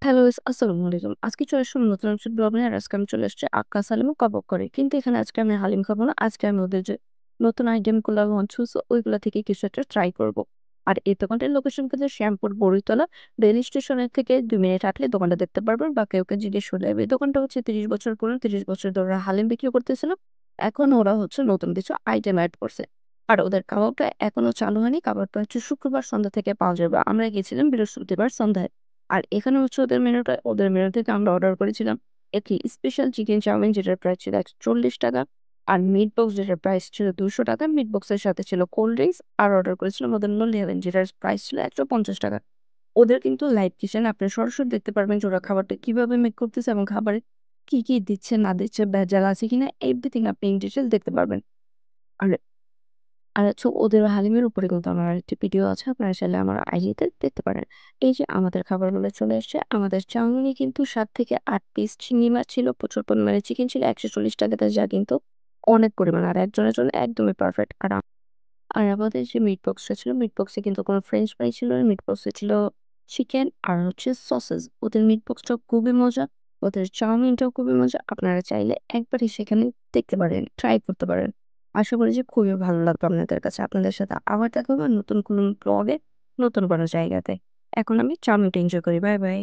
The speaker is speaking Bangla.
হ্যালো, আসসালামু আলাইকুম। আজকে চলে আসলাম নতুন একটা ব্লগ নিয়ে। আর আজকে আমি চলে আসছি আক্কা সালিম ও কাবাব করে। কিন্তু এখানে আজকে আমি হালিম খাবো না। আজকে আমি ওদের যে নতুন আইটেম গুলা লঞ্চ হইছে ওইগুলা থেকে কিছু একটা ট্রাই করব। আর এই দোকানটার লোকেশন কিন্তু শ্যামপুর বড়ইতলা। রেল স্টেশনের থেকে ২ মিনিট হাঁটলে দোকানটা দেখতে পারবেন বা কাউকে জিজ্ঞেস করলে। এই দোকানটা হচ্ছে ৩০ বছর পুরানো, ৩০ বছর ধরে ওরা হালিম বিক্রি করতেছিল। এখন ওরা হচ্ছে নতুন কিছু আইটেম এড করছে। আর ওদের কাবাবটা এখনো চালু হয়নি। কাবাবটা হচ্ছে শুক্রবার সন্ধ্যা থেকে পাওয়া যাবে। আমরা গেছিলাম বৃহস্পতিবার সন্ধ্যায়। আর এখানে হচ্ছে ওদের মেনু থেকে আমরা অর্ডার করেছিলাম একটি স্পেশাল চিকেন চাউমিন, যেটার প্রাইস ছিল ৳১৪০ আর মিট বক্স যেটার প্রাইস ছিল ৳২০০। মিট বক্সের সাথে ছিল কোল্ড ড্রিংকস। আর অর্ডার করেছিলাম ওদের নলি হেভেন, যেটার প্রাইস ছিল ৳১৫০। ওদের কিন্তু লাইভ কিচেন, আপনি সরাসরি দেখতে পারবেন যে ওরা খাবারটা কিভাবে মেক করতেছে এবং খাবারে কি, কি দিচ্ছে না দিচ্ছে, ভেজাল আছে কিনা, এভরিথিং আপনি ইন ডিটেইল দেখতে পারবেন। আর হচ্ছে ওদের হালিমের উপরে কিন্তু আমার আরেকটি ভিডিও আছে। আপনারা চাইলে আমার আইডিতে দেখতে পারেন। এই যে আমাদের খাবারগুলো চলে এসছে। আমাদের চাউমিনে কিন্তু ৭ থেকে ৮ পিস চিংড়ি মাছ ছিল, প্রচুর পরিমাণে চিকেন ছিল ৳১৪০ যা কিন্তু অনেক পরিমাণ। আর একজনের জন্য একদমই পারফেক্ট। আর আমাদের যে মিট বক্সটা ছিল, মিট বক্সে কিন্তু কোনো ফ্রেঞ্চ ফ্রাই ছিল না। মিট বক্সে ছিল চিকেন আর হচ্ছে সসেজ। ওদের মিট বক্সটাও খুবই মজা। ওদের চাউমিনটাও খুবই মজা। আপনারা চাইলে একবারই সেখানে দেখতে পারেন, ট্রাই করতে পারেন। আশা করি যে খুবই ভালো লাগবে আপনাদের কাছে। আপনাদের সাথে আবার দেখা হবে নতুন কোনো ব্লগে, নতুন কোনো জায়গাতে। এখন আমি চাউমিনটা এনজয় করি। Bye, by.